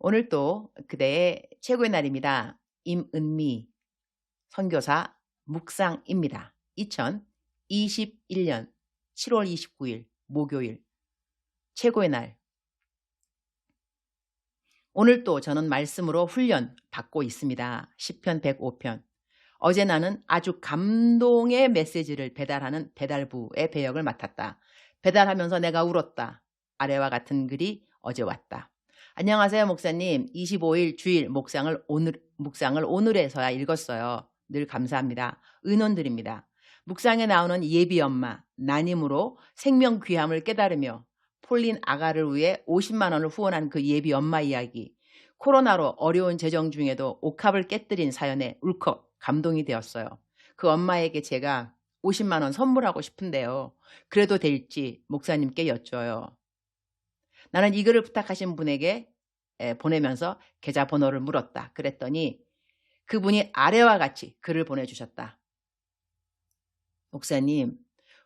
오늘 또 그대의 최고의 날입니다. 임은미 선교사 묵상입니다. 2021년 7월 29일 목요일 최고의 날. 오늘 또 저는 말씀으로 훈련 받고 있습니다. 시편 105편. 어제 나는 아주 감동의 메시지를 배달하는 배달부의 배역을 맡았다. 배달하면서 내가 울었다. 아래와 같은 글이 어제 왔다. 안녕하세요, 목사님. 25일 주일 묵상을 오늘에서야 읽었어요. 늘 감사합니다. 은원드립니다. 묵상에 나오는 예비 엄마, 난임으로 생명 귀함을 깨달으며 폴린 아가를 위해 50만 원을 후원한 그 예비 엄마 이야기. 코로나로 어려운 재정 중에도 옥합을 깨뜨린 사연에 울컥 감동이 되었어요. 그 엄마에게 제가 50만 원 선물하고 싶은데요. 그래도 될지 목사님께 여쭤요. 나는 이 글을 부탁하신 분에게 보내면서 계좌번호를 물었다. 그랬더니 그분이 아래와 같이 글을 보내주셨다. 목사님,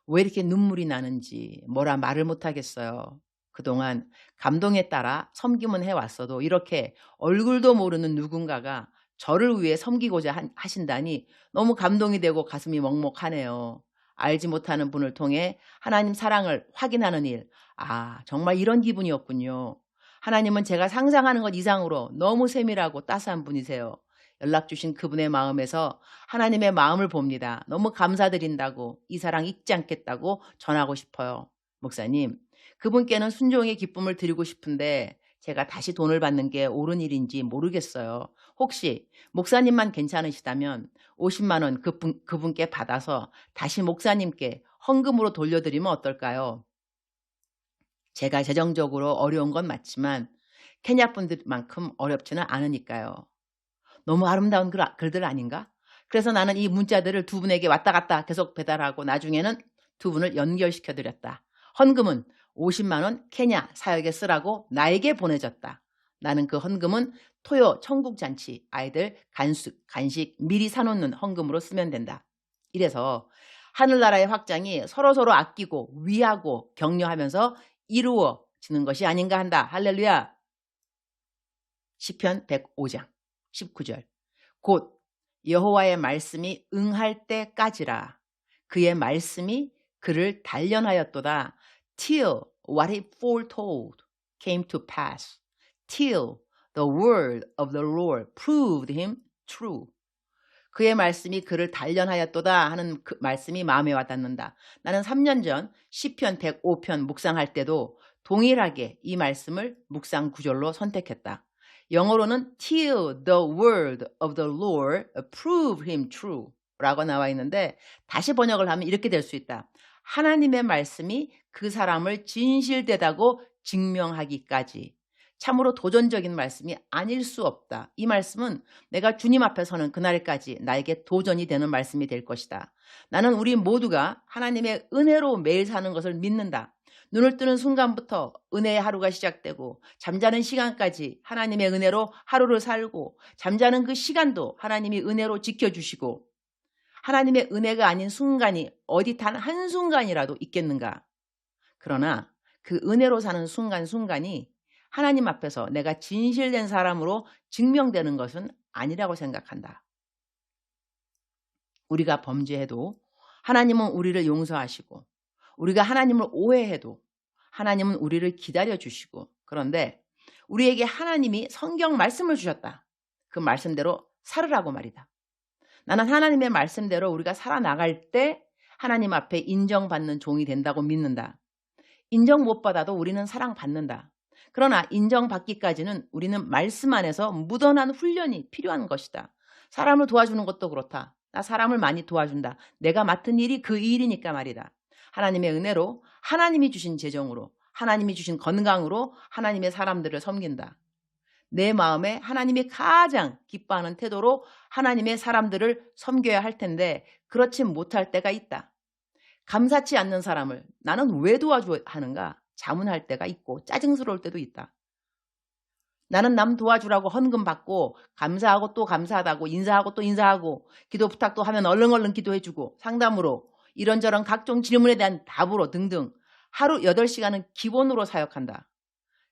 왜 이렇게 눈물이 나는지 뭐라 말을 못하겠어요. 그동안 감동에 따라 섬김은 해왔어도 이렇게 얼굴도 모르는 누군가가 저를 위해 섬기고자 하신다니 너무 감동이 되고 가슴이 먹먹하네요. 알지 못하는 분을 통해 하나님 사랑을 확인하는 일. 정말 이런 기분이었군요. 하나님은 제가 상상하는 것 이상으로 너무 세밀하고 따스한 분이세요. 연락 주신 그분의 마음에서 하나님의 마음을 봅니다. 너무 감사드린다고, 이 사랑 잊지 않겠다고 전하고 싶어요. 목사님, 그분께는 순종의 기쁨을 드리고 싶은데 제가 다시 돈을 받는 게 옳은 일인지 모르겠어요. 혹시 목사님만 괜찮으시다면 50만 원 그분께 받아서 다시 목사님께 헌금으로 돌려드리면 어떨까요? 제가 재정적으로 어려운 건 맞지만 케냐 분들만큼 어렵지는 않으니까요. 너무 아름다운 글들 아닌가? 그래서 나는 이 문자들을 두 분에게 왔다 갔다 계속 배달하고 나중에는 두 분을 연결시켜드렸다. 헌금은 50만 원 케냐 사역에 쓰라고 나에게 보내줬다. 나는 그 헌금은 토요 천국잔치 아이들 간식 미리 사놓는 헌금으로 쓰면 된다. 이래서 하늘나라의 확장이 서로서로 아끼고 위하고 격려하면서 이루어지는 것이 아닌가 한다. 할렐루야. 시편 105장 19절. 곧 여호와의 말씀이 응할 때까지라. 그의 말씀이 그를 단련하였도다. Till what he foretold came to pass. Till the word of the Lord proved him true. 그의 말씀이 그를 단련하였도다 하는 그 말씀이 마음에 와닿는다. 나는 3년 전 시편 105편 묵상할 때도 동일하게 이 말씀을 묵상 구절로 선택했다. 영어로는 till the word of the Lord prove him true 라고 나와 있는데 다시 번역을 하면 이렇게 될 수 있다. 하나님의 말씀이 그 사람을 진실되다고 증명하기까지. 참으로 도전적인 말씀이 아닐 수 없다. 이 말씀은 내가 주님 앞에 서는 그날까지 나에게 도전이 되는 말씀이 될 것이다. 나는 우리 모두가 하나님의 은혜로 매일 사는 것을 믿는다. 눈을 뜨는 순간부터 은혜의 하루가 시작되고 잠자는 시간까지 하나님의 은혜로 하루를 살고 잠자는 그 시간도 하나님이 은혜로 지켜주시고 하나님의 은혜가 아닌 순간이 어디 단 한순간이라도 있겠는가. 그러나 그 은혜로 사는 순간순간이 하나님 앞에서 내가 진실된 사람으로 증명되는 것은 아니라고 생각한다. 우리가 범죄해도 하나님은 우리를 용서하시고 우리가 하나님을 오해해도 하나님은 우리를 기다려주시고 그런데 우리에게 하나님이 성경 말씀을 주셨다. 그 말씀대로 살으라고 말이다. 나는 하나님의 말씀대로 우리가 살아나갈 때 하나님 앞에 인정받는 종이 된다고 믿는다. 인정 못 받아도 우리는 사랑받는다. 그러나 인정받기까지는 우리는 말씀 안에서 묻어난 훈련이 필요한 것이다. 사람을 도와주는 것도 그렇다. 나 사람을 많이 도와준다. 내가 맡은 일이 그 일이니까 말이다. 하나님의 은혜로 하나님이 주신 재정으로 하나님이 주신 건강으로 하나님의 사람들을 섬긴다. 내 마음에 하나님이 가장 기뻐하는 태도로 하나님의 사람들을 섬겨야 할 텐데 그렇지 못할 때가 있다. 감사치 않는 사람을 나는 왜 도와줘야 하는가 자문할 때가 있고 짜증스러울 때도 있다. 나는 남 도와주라고 헌금 받고 감사하고 또 감사하다고 인사하고 또 인사하고 기도 부탁도 하면 얼른 기도해주고 상담으로 이런저런 각종 질문에 대한 답으로 등등 하루 8시간은 기본으로 사역한다.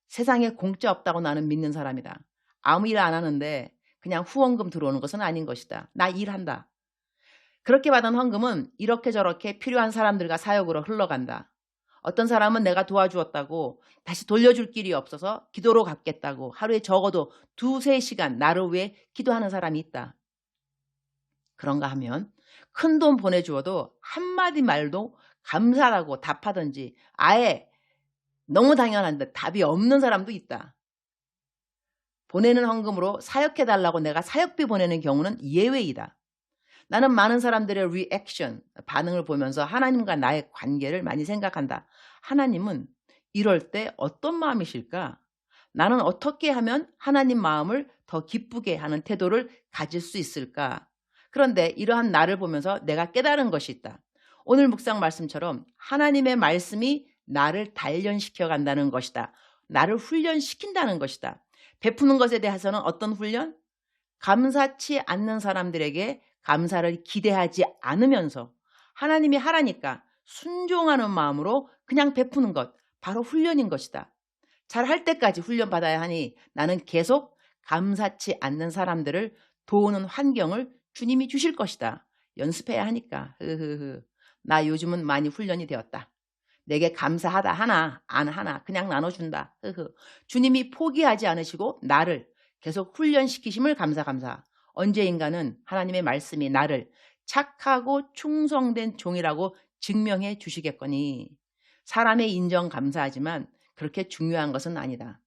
세상에 공짜 없다고 나는 믿는 사람이다. 아무 일 안 하는데 그냥 후원금 들어오는 것은 아닌 것이다. 나 일한다. 그렇게 받은 헌금은 이렇게 저렇게 필요한 사람들과 사역으로 흘러간다. 어떤 사람은 내가 도와주었다고 다시 돌려줄 길이 없어서 기도로 갚겠다고 하루에 적어도 2-3시간 나를 위해 기도하는 사람이 있다. 그런가 하면 큰돈 보내주어도 한마디 말도 감사라고 답하든지 아예 너무 당연한데 답이 없는 사람도 있다. 보내는 헌금으로 사역해달라고 내가 사역비 보내는 경우는 예외이다. 나는 많은 사람들의 리액션, 반응을 보면서 하나님과 나의 관계를 많이 생각한다. 하나님은 이럴 때 어떤 마음이실까? 나는 어떻게 하면 하나님 마음을 더 기쁘게 하는 태도를 가질 수 있을까? 그런데 이러한 나를 보면서 내가 깨달은 것이 있다. 오늘 묵상 말씀처럼 하나님의 말씀이 나를 단련시켜 간다는 것이다. 나를 훈련시킨다는 것이다. 베푸는 것에 대해서는 어떤 훈련? 감사치 않는 사람들에게 감사를 기대하지 않으면서 하나님이 하라니까 순종하는 마음으로 그냥 베푸는 것, 바로 훈련인 것이다. 잘할 때까지 훈련받아야 하니 나는 계속 감사치 않는 사람들을 도우는 환경을 주님이 주실 것이다. 연습해야 하니까. 나 요즘은 많이 훈련이 되었다. 내게 감사하다 하나 안 하나 그냥 나눠준다. 주님이 포기하지 않으시고 나를 계속 훈련시키심을 감사. 언제인가는 하나님의 말씀이 나를 착하고 충성된 종이라고 증명해 주시겠거니. 사람의 인정 감사하지만 그렇게 중요한 것은 아니다.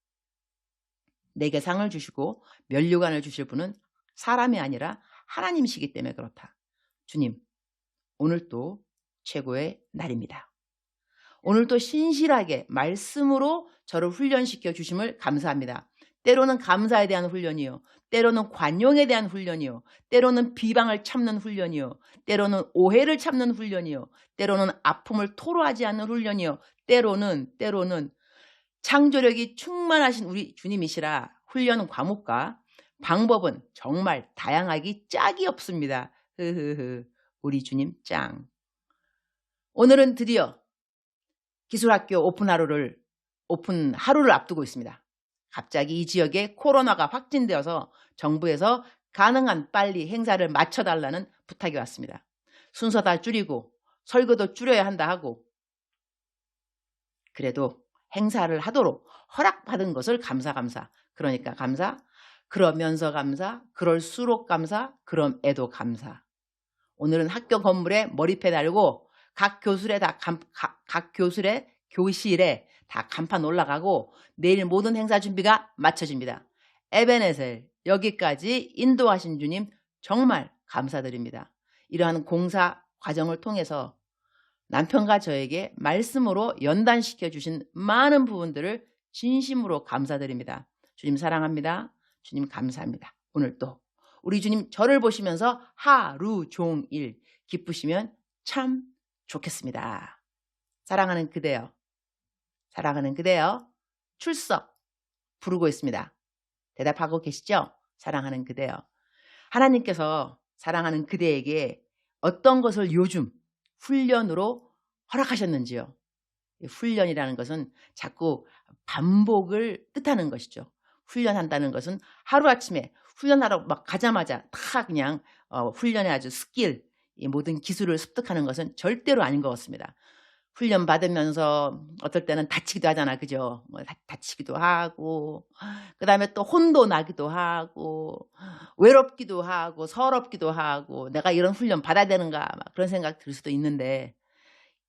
내게 상을 주시고 면류관을 주실 분은 사람이 아니라 하나님이시기 때문에 그렇다. 주님, 오늘도 최고의 날입니다. 오늘도 신실하게 말씀으로 저를 훈련시켜 주심을 감사합니다. 때로는 감사에 대한 훈련이요. 때로는 관용에 대한 훈련이요. 때로는 비방을 참는 훈련이요. 때로는 오해를 참는 훈련이요. 때로는 아픔을 토로하지 않는 훈련이요. 때로는 창조력이 충만하신 우리 주님이시라 훈련 과목과 방법은 정말 다양하기 짝이 없습니다. 우리 주님 짱. 오늘은 드디어 기술학교 오픈 하루를 앞두고 있습니다. 갑자기 이 지역에 코로나가 확진되어서 정부에서 가능한 빨리 행사를 맞춰달라는 부탁이 왔습니다. 순서 다 줄이고 설교도 줄여야 한다 하고 그래도 행사를 하도록 허락받은 것을 감사. 그러니까 감사, 그러면서 감사, 그럴수록 감사, 그럼에도 감사. 오늘은 학교 건물에 머리패 달고 각 교실에 다 간판 올라가고 내일 모든 행사 준비가 마쳐집니다. 에베네셀 여기까지 인도하신 주님 정말 감사드립니다. 이러한 공사 과정을 통해서 남편과 저에게 말씀으로 연단시켜 주신 많은 부분들을 진심으로 감사드립니다. 주님 사랑합니다. 주님 감사합니다. 오늘 또 우리 주님 저를 보시면서 하루 종일 기쁘시면 참 좋겠습니다. 사랑하는 그대여 출석 부르고 있습니다. 대답하고 계시죠? 사랑하는 그대여. 하나님께서 사랑하는 그대에게 어떤 것을 요즘 훈련으로 허락하셨는지요. 훈련이라는 것은 자꾸 반복을 뜻하는 것이죠. 훈련한다는 것은 하루아침에 훈련하러 막 가자마자 다 그냥 훈련의 아주 스킬, 이 모든 기술을 습득하는 것은 절대로 아닌 것 같습니다. 훈련 받으면서 어떨 때는 다치기도 하잖아, 그죠? 다치기도 하고, 그 다음에 또 혼도 나기도 하고, 외롭기도 하고, 서럽기도 하고, 내가 이런 훈련 받아야 되는가, 막 그런 생각 들 수도 있는데,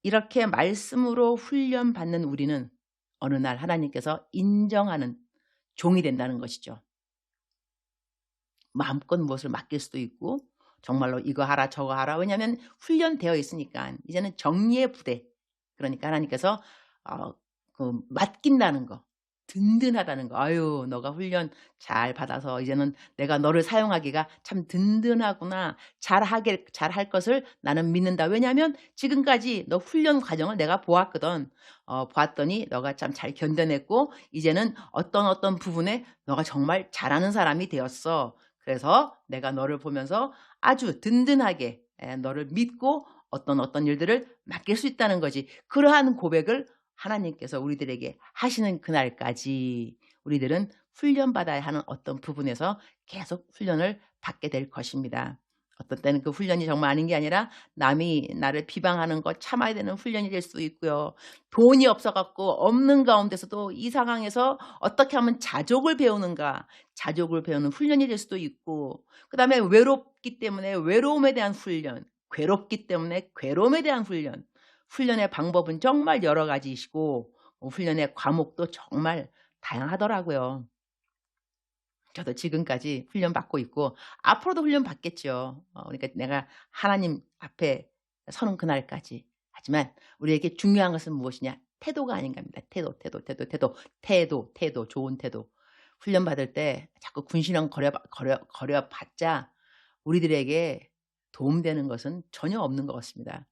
이렇게 말씀으로 훈련 받는 우리는 어느 날 하나님께서 인정하는 종이 된다는 것이죠. 마음껏 무엇을 맡길 수도 있고, 정말로 이거 하라 저거 하라. 왜냐하면 훈련되어 있으니까 이제는 정리의 부대. 그러니까 하나님께서 맡긴다는 거, 든든하다는 거. 아유, 너가 훈련 잘 받아서 이제는 내가 너를 사용하기가 참 든든하구나. 잘할 것을 나는 믿는다. 왜냐하면 지금까지 너 훈련 과정을 내가 보았거든. 보았더니 너가 참 잘 견뎌냈고 이제는 어떤 부분에 너가 정말 잘하는 사람이 되었어. 그래서 내가 너를 보면서 아주 든든하게 너를 믿고 어떤 일들을 맡길 수 있다는 거지. 그러한 고백을 하나님께서 우리들에게 하시는 그날까지 우리들은 훈련받아야 하는 어떤 부분에서 계속 훈련을 받게 될 것입니다. 어떤 때는 그 훈련이 정말 아닌 게 아니라 남이 나를 비방하는 거 참아야 되는 훈련이 될 수도 있고요. 돈이 없어 갖고 없는 가운데서도 이 상황에서 어떻게 하면 자족을 배우는가, 자족을 배우는 훈련이 될 수도 있고, 그다음에 외롭기 때문에 외로움에 대한 훈련, 괴롭기 때문에 괴로움에 대한 훈련. 훈련의 방법은 정말 여러 가지이시고 훈련의 과목도 정말 다양하더라고요. 저도 지금까지 훈련받고 있고 앞으로도 훈련받겠죠. 그러니까 내가 하나님 앞에 서는 그날까지. 하지만 우리에게 중요한 것은 무엇이냐? 태도가 아닌가 합니다. 태도, 좋은 태도. 훈련받을 때 자꾸 군신형 거려 봤자 우리들에게 도움되는 것은 전혀 없는 것 같습니다.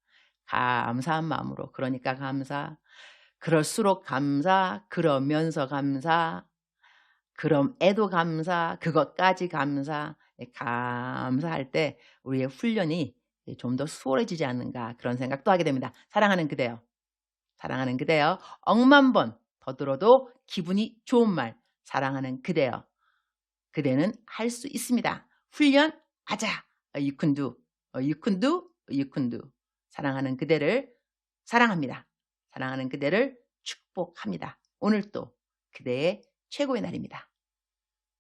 감사한 마음으로, 그러니까 감사, 그럴수록 감사, 그러면서 감사, 그럼에도 감사, 그것까지 감사, 감사할 때 우리의 훈련이 좀 더 수월해지지 않는가, 그런 생각도 하게 됩니다. 사랑하는 그대여, 사랑하는 그대여, 억만 번 더 들어도 기분이 좋은 말, 사랑하는 그대여, 그대는 할 수 있습니다. 훈련하자. You can do. You can do. You can do. 사랑하는 그대를 사랑합니다. 사랑하는 그대를 축복합니다. 오늘 또 그대의 최고의 날입니다.